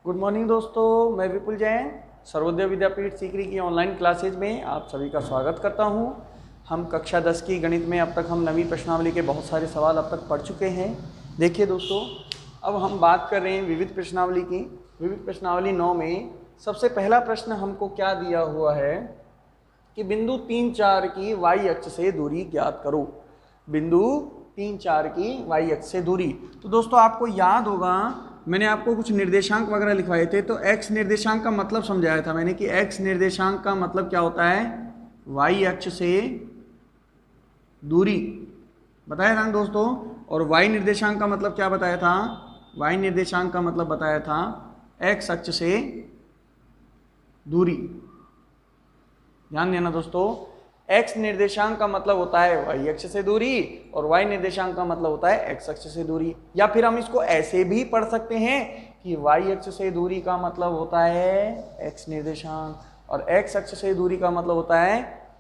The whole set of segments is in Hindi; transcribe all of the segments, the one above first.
गुड मॉर्निंग दोस्तों, मैं विपुल जैन सर्वोदय विद्यापीठ सीकरी की ऑनलाइन क्लासेज में आप सभी का स्वागत करता हूं। हम कक्षा 10 की गणित में अब तक हम नवी प्रश्नावली के बहुत सारे सवाल अब तक पढ़ चुके हैं। देखिए दोस्तों, अब हम बात कर रहे हैं विविध प्रश्नावली की। विविध प्रश्नावली 9 में सबसे पहला प्रश्न हमको क्या दिया हुआ है कि बिंदु 3, 4 की वाई अक्ष से दूरी ज्ञात करो। बिंदु 3, 4 की वाई अक्ष से दूरी। तो दोस्तों आपको याद होगा मैंने आपको कुछ निर्देशांक वगैरह लिखवाए थे, तो x निर्देशांक का मतलब समझाया था मैंने कि x निर्देशांक का मतलब क्या होता है, y अक्ष से दूरी बताया था दोस्तों। और y निर्देशांक का मतलब क्या बताया था, y निर्देशांक का मतलब बताया था x अक्ष से दूरी। ध्यान देना दोस्तों, x निर्देशांक का मतलब होता है y अक्ष से दूरी और y निर्देशांक का मतलब होता है x अक्ष से दूरी। या फिर हम इसको ऐसे भी पढ़ सकते हैं कि y अक्ष से दूरी का मतलब होता है x निर्देशांक और x अक्ष से दूरी का मतलब होता है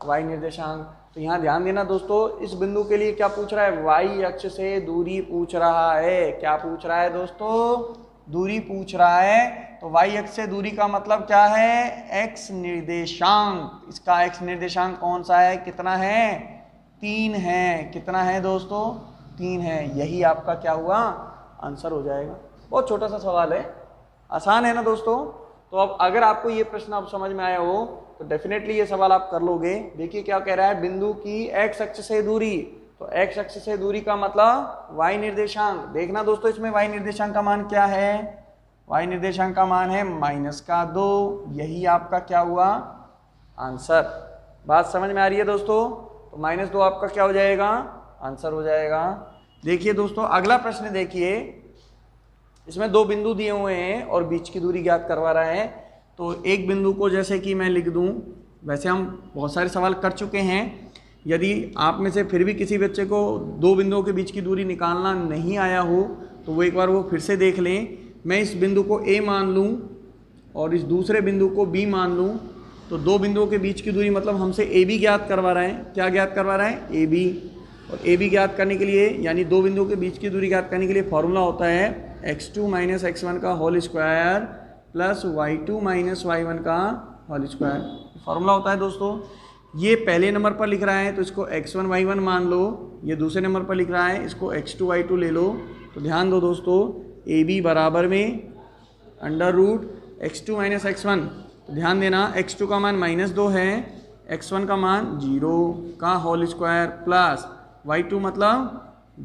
y निर्देशांक। तो यहाँ ध्यान देना दोस्तों, इस बिंदु के लिए क्या पूछ रहा है, y अक्ष से दूरी पूछ रहा है। क्या पूछ रहा है दोस्तों, दूरी पूछ रहा है। तो y अक्ष से दूरी का मतलब क्या है, x निर्देशांक। इसका x निर्देशांक कौन सा है, कितना है, 3 है। कितना है दोस्तों, 3 है। यही आपका क्या हुआ, आंसर हो जाएगा। बहुत छोटा सा सवाल है, आसान है ना दोस्तों। तो अब अगर आपको ये प्रश्न अब समझ में आया हो तो डेफिनेटली ये सवाल आप कर लोगे। देखिए क्या कह रहा है, बिंदु की x अक्ष से दूरी। तो x अक्ष से दूरी का मतलब y निर्देशांक। देखना दोस्तों, इसमें y निर्देशांक का मान क्या है, y निर्देशांक का मान है -2। यही आपका क्या हुआ, आंसर। बात समझ में आ रही है दोस्तों। तो -2 आपका क्या हो जाएगा, आंसर हो जाएगा। देखिए दोस्तों अगला प्रश्न देखिए, इसमें 2 बिंदु दिए हुए हैं और बीच की दूरी ज्ञात करवा रहा है। तो एक बिंदु को जैसे कि मैं लिख दूं, वैसे हम बहुत सारे सवाल कर चुके हैं। यदि आप में से फिर भी किसी बच्चे को 2 बिंदुओं के बीच की दूरी निकालना नहीं आया हो तो वो एक बार वो फिर से देख लें। मैं इस बिंदु को A मान लूँ और इस दूसरे बिंदु को B मान लूँ, तो 2 बिंदुओं के बीच की दूरी मतलब हमसे AB ज्ञात करवा रहा है। क्या ज्ञात करवा रहा है, AB। और AB ज्ञात करने के लिए यानी 2 बिंदुओं के बीच की दूरी ज्ञात करने के लिए फॉर्मूला होता है x2 - x1 का whole square plus y2 - y1 का होल स्क्वायर। फॉर्मूला होता है दोस्तों। ये पहले नंबर पर लिख रहा है तो इसको x1 y1 मान लो, ये दूसरे नंबर पर लिख रहा है इसको x2 y2 ले लो। तो ध्यान दो दोस्तों, AB बराबर में √x2 - x1। तो ध्यान देना, x2 का मान -2 है, x1 का मान 0 का होल स्क्वायर प्लस y2 मतलब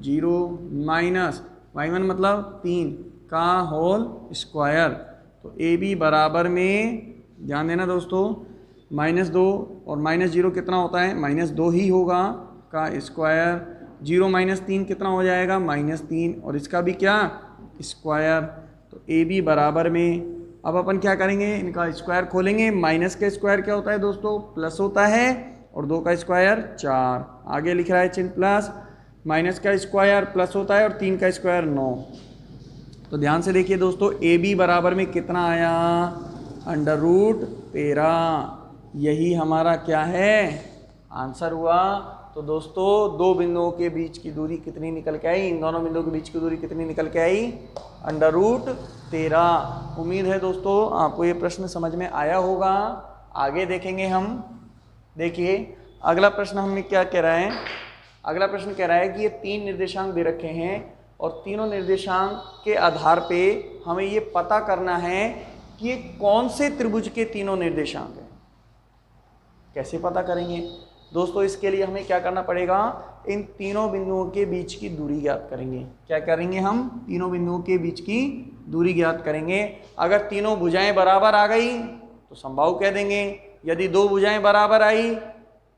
0 माइनस y1 मतलब 3 का होल स्क्वायर। तो AB बराबर में, ध्यान देना दोस्तों, -2 और -0 कितना होता है, -2 ही होगा का स्क्वायर। 0 - 3 कितना हो जाएगा, -3 और इसका भी क्या, स्क्वायर। तो AB बराबर में, अब अपन क्या करेंगे, इनका स्क्वायर खोलेंगे। माइनस का स्क्वायर क्या होता है दोस्तों, प्लस होता है और 2 का स्क्वायर 4। आगे लिख रहा है चिन्ह प्लस, माइनस का स्क्वायर प्लस होता है और 3 का स्क्वायर 9। तो ध्यान से देखिए दोस्तों, AB बराबर में कितना आया, √13। यही हमारा क्या है, आंसर हुआ। तो दोस्तों 2 बिंदुओं के बीच की दूरी कितनी निकल के आई, इन दोनों बिंदुओं के बीच की दूरी कितनी निकल के आई, √13। उम्मीद है दोस्तों आपको ये प्रश्न समझ में आया होगा। आगे देखेंगे हम। देखिए अगला प्रश्न हमें क्या कह रहा है, अगला प्रश्न कह रहा है कि ये 3 निर्देशांक दे रखे हैं और तीनों निर्देशांक के आधार पे हमें ये पता करना है कि ये कौन से त्रिभुज के तीनों निर्देशांक हैं। कैसे पता करेंगे दोस्तों, इसके लिए हमें क्या करना पड़ेगा, इन तीनों बिंदुओं के बीच की दूरी ज्ञात करेंगे। क्या करेंगे हम, तीनों बिंदुओं के बीच की दूरी ज्ञात करेंगे। अगर तीनों भुजाएं बराबर आ गई तो समबाहु कह देंगे, यदि 2 भुजाएं बराबर आई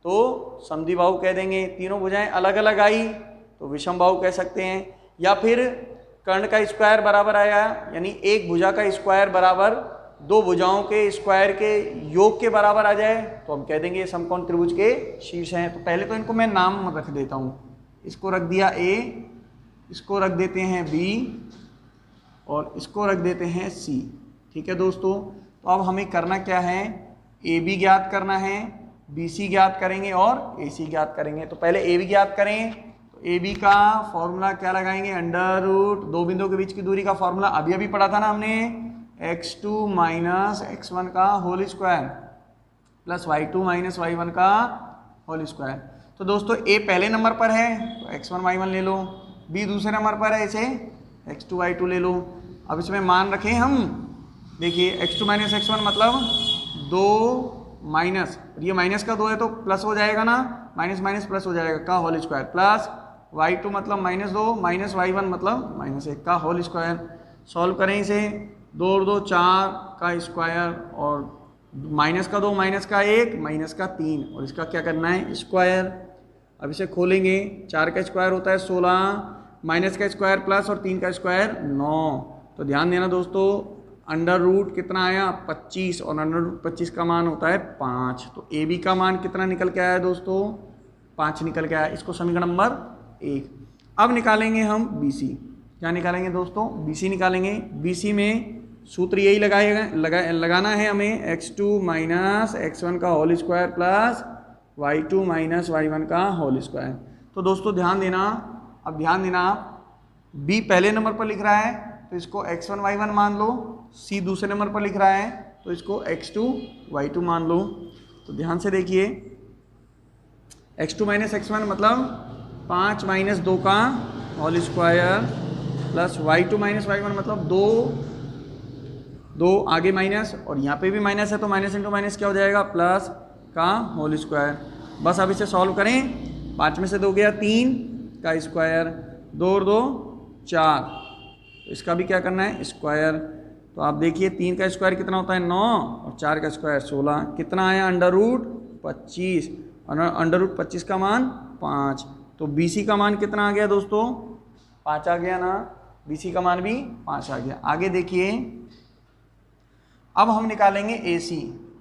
तो समद्विबाहु कह देंगे, तीनों भुजाएं अलग अलग आई तो विषमबाहु कह सकते हैं। या फिर कर्ण का स्क्वायर बराबर आया, यानी एक भुजा का स्क्वायर बराबर 2 भुजाओं के स्क्वायर के योग के बराबर आ जाए तो हम कह देंगे ये समकोण त्रिभुज के शीर्ष हैं। तो पहले तो इनको मैं नाम रख देता हूँ, इसको रख दिया A, इसको रख देते हैं B और इसको रख देते हैं C। ठीक है दोस्तों। तो अब हमें करना क्या है, AB ज्ञात करना है, BC ज्ञात करेंगे और AC ज्ञात करेंगे। तो पहले AB ज्ञात करें, तो AB का फॉर्मूला क्या लगाएंगे, √2 बिंदुओं के बीच की दूरी का फॉर्मूला अभी अभी पढ़ा था ना हमने, x2 माइनस x1 का whole square plus y2 minus y1 का होल स्क्वायर। तो दोस्तों a पहले नंबर पर है तो x1 y1 ले लो, b दूसरे नंबर पर है इसे x2 y2 ले लो। अब इसमें मान रखें हम, देखिए x2 माइनस x1 मतलब 2 माइनस, ये माइनस का 2 है तो प्लस हो जाएगा ना, माइनस माइनस प्लस हो जाएगा का होल स्क्वायर प्लस y2 मतलब माइनस 2 माइनस y1 मतलब माइनस 1 का होल स्क्वायर। सॉल्व करें इसे, 2 और 2 4 का स्क्वायर और माइनस का 2 माइनस का 1 माइनस का 3 और इसका क्या करना है स्क्वायर। अब इसे खोलेंगे, 4 का स्क्वायर होता है 16, माइनस का स्क्वायर प्लस और 3 का स्क्वायर 9। तो ध्यान देना दोस्तों, अंडर रूट कितना आया 25 और अंडर रूट 25 का मान होता है 5। तो ए बी का मान कितना निकल के आया दोस्तों 5 निकल के आया। इसको समीकरण नंबर 1। अब निकालेंगे हम बी सी। क्या निकालेंगे दोस्तों बी सी निकालेंगे। बी सी में सूत्र यही लगाना है हमें, x2 माइनस x1 का whole square plus y2 minus y1 का होल स्क्वायर। तो दोस्तों ध्यान देना, अब ध्यान देना, b पहले नंबर पर लिख रहा है तो इसको x1 y1 मान लो, c दूसरे नंबर पर लिख रहा है तो इसको x2 y2 मान लो। तो ध्यान से देखिए, x2 माइनस x1 मतलब 5 माइनस 2 का whole square plus y2 minus y1 मतलब 2 आगे माइनस और यहाँ पे भी माइनस है तो माइनस इंटू माइनस क्या हो जाएगा प्लस का होल स्क्वायर। बस अब इसे सॉल्व करें, 5 में से 2 गया 3 का स्क्वायर, 2 और 2 4, तो इसका भी क्या करना है स्क्वायर। तो आप देखिए 3 का स्क्वायर कितना होता है 9 और 4 का स्क्वायर 16, कितना आया अंडर रूट 25 और अंडर रूट 25 का मान 5। तो बी सी का मान कितना आ गया दोस्तों 5 आ गया ना, बी सी का मान भी 5 आ गया। आगे देखिए, अब हम निकालेंगे ए सी।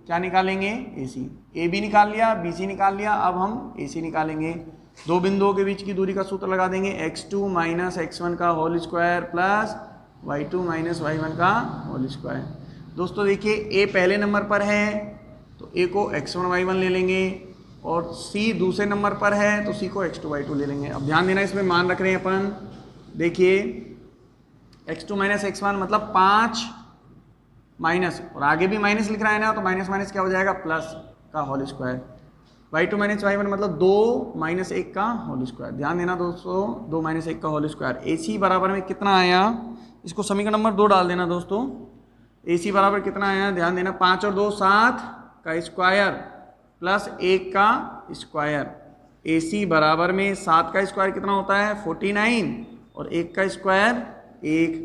क्या निकालेंगे ए सी। ए बी निकाल लिया, बी सी निकाल लिया, अब हम ए सी निकालेंगे। दो बिंदुओं के बीच की दूरी का सूत्र लगा देंगे, x2 माइनस x1 का whole square plus y2 minus y1 का होल स्क्वायर। दोस्तों देखिए ए पहले नंबर पर है तो ए को x1 y1 ले लेंगे और c दूसरे नंबर पर है तो c को x2 y2 ले लेंगे। अब ध्यान देना, इसमें मान रख रहे हैं अपन, देखिए x2 माइनस x1 मतलब 5 माइनस और आगे भी माइनस लिख रहा है ना तो माइनस माइनस क्या हो जाएगा प्लस का whole square. y2 minus y1 मतलब 2 माइनस 1 का होल स्क्वायर। ध्यान देना दोस्तों, 2 माइनस 1 का होल स्क्वायर। ए सी बराबर में कितना आया, इसको समीकरण नंबर 2 डाल देना दोस्तों। ए सी बराबर कितना आया, ध्यान देना, 5 और 2 7 का स्क्वायर प्लस 1 का स्क्वायर। ए सी बराबर में 7 का स्क्वायर कितना होता है 49 और 1 का स्क्वायर 1।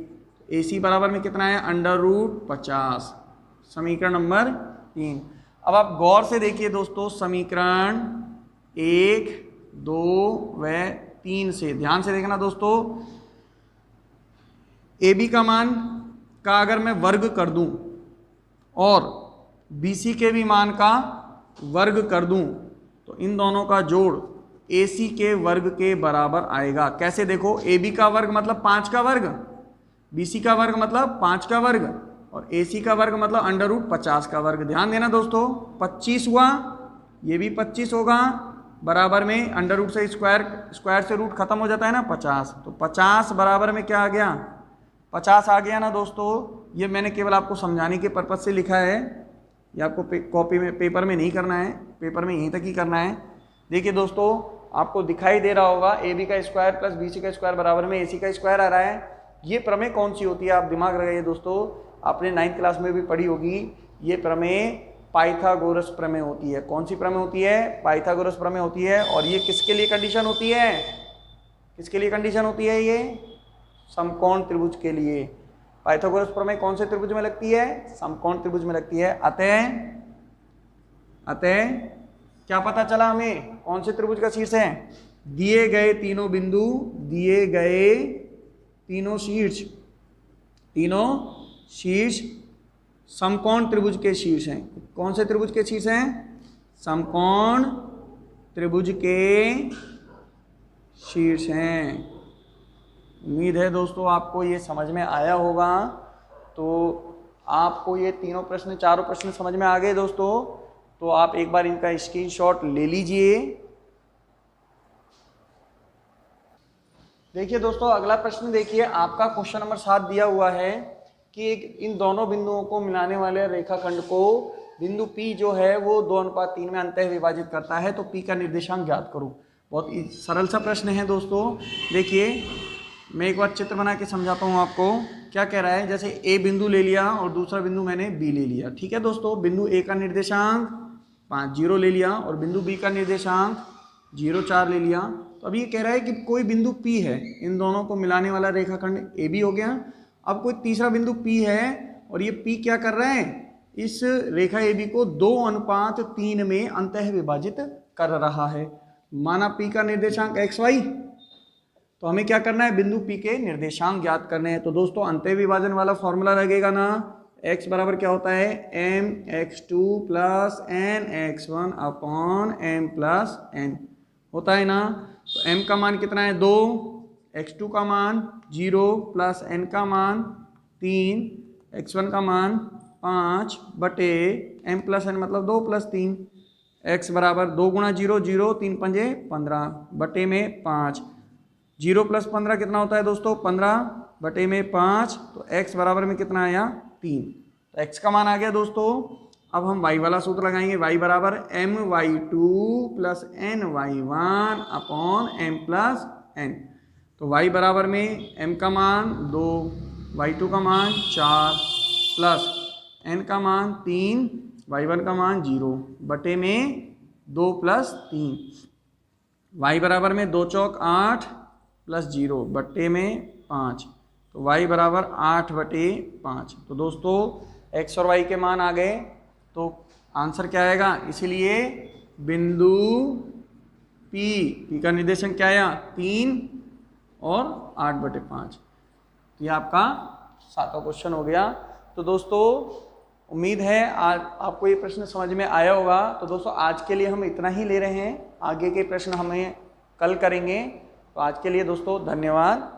ए सी बराबर में कितना है अंडर रूट 50, समीकरण नंबर 3। अब आप गौर से देखिए दोस्तों, समीकरण 1, 2 व 3 से ध्यान से देखना दोस्तों। ए बी का मान का अगर मैं वर्ग कर दूं और बी सी के भी मान का वर्ग कर दूं तो इन दोनों का जोड़ ए सी के वर्ग के बराबर आएगा। कैसे देखो, ए बी का वर्ग मतलब 5 का वर्ग, बी सी का वर्ग मतलब 5 का वर्ग और ए सी का वर्ग मतलब अंडर रूट 50 का वर्ग। ध्यान देना दोस्तों, 25 हुआ, ये भी 25 होगा, बराबर में अंडर रूट से स्क्वायर से रूट खत्म हो जाता है ना 50, तो 50 बराबर में क्या आ गया 50 आ गया ना दोस्तों। ये मैंने केवल आपको समझाने के पर्पज से लिखा है, ये आपको कॉपी में पेपर में नहीं करना है, पेपर में यहीं तक ही करना है। देखिए दोस्तों, आपको दिखाई दे रहा होगा ए बी का स्क्वायर प्लस बी सी का स्क्वायर बराबर में ए सी का स्क्वायर आ रहा है। ये प्रमेय कौन सी होती है, आप दिमाग लगाइए दोस्तों, आपने 9th क्लास में भी पढ़ी होगी। ये प्रमेय पाइथागोरस प्रमेय होती है। कौन सी प्रमेय होती है, पाइथागोरस प्रमेय होती है। और ये किसके लिए कंडीशन होती है, किसके लिए कंडीशन होती है, ये समकोण त्रिभुज के लिए। पाइथागोरस प्रमेय कौन से त्रिभुज में लगती है, समकोण त्रिभुज में लगती है। अतः क्या पता चला हमें, कौन से त्रिभुज का शीर्ष है, दिए गए तीनों बिंदु, दिए गए तीनों शीर्ष समकोण त्रिभुज के शीर्ष हैं। कौन से त्रिभुज के शीर्ष हैं, समकोण त्रिभुज के शीर्ष हैं। उम्मीद है दोस्तों आपको ये समझ में आया होगा। तो आपको ये तीनों प्रश्न, चारों प्रश्न समझ में आ गए दोस्तों। तो आप एक बार इनका स्क्रीनशॉट ले लीजिए। देखिए दोस्तों, अगला प्रश्न देखिए, आपका क्वेश्चन नंबर 7 दिया हुआ है कि इन दोनों बिंदुओं को मिलाने वाले रेखाखंड को बिंदु P जो है वो 2:3 में अंतः विभाजित करता है, तो P का निर्देशांक ज्ञात करो। बहुत ही सरल सा प्रश्न है दोस्तों। देखिए मैं एक बार चित्र बना के समझाता हूँ आपको। क्या कह रहा है, जैसे A बिंदु ले लिया और दूसरा बिंदु मैंने B ले लिया, ठीक है दोस्तों। बिंदु A का निर्देशांक 5 0 ले लिया और बिंदु B का निर्देशांक 0 4 ले लिया। तो अब ये कह रहा है कि कोई बिंदु P है, इन दोनों को मिलाने वाला रेखाखंड AB हो गया। अब कोई तीसरा बिंदु P है और ये P क्या कर रहा है, इस रेखा AB को 2:3 में अंतः विभाजित कर रहा है। माना P का निर्देशांक XY, तो हमें क्या करना है, बिंदु P के निर्देशांक ज्ञात करने हैं। तो दोस्तों अंतः विभाजन वाला फॉर्मूला लगेगा ना, x बराबर क्या होता है, mx2 plus nx1 upon m plus n होता है ना। तो m का मान कितना है 2, x2 का मान 0 प्लस n का मान 3, x1 का मान 5 बटे m प्लस n मतलब 2 प्लस 3। x बराबर 2 गुणा 0 0, 3 पंजे 15 बटे में 5। 0 प्लस 15 कितना होता है दोस्तों, 15 बटे में 5। तो x बराबर में कितना आया 3। तो x का मान आ गया दोस्तों। अब हम y वाला सूत्र लगाएंगे, y बराबर my2 plus ny1 upon m plus n। तो y बराबर में m का मान 2, y2 का मान 4 प्लस n का मान 3, y1 का मान 0 बटे में 2 प्लस 3। y बराबर में 2 चौक 8 प्लस 0 बटे में 5। तो y बराबर 8 बटे 5। तो दोस्तों x और y के मान आ गए, तो आंसर क्या आएगा, इसीलिए बिंदु P का निर्देशांक क्या आया 3 और 8 बटे 5। ये आपका 7वां क्वेश्चन हो गया। तो दोस्तों उम्मीद है आज आपको ये प्रश्न समझ में आया होगा। तो दोस्तों आज के लिए हम इतना ही ले रहे हैं, आगे के प्रश्न हमें कल करेंगे। तो आज के लिए दोस्तों धन्यवाद।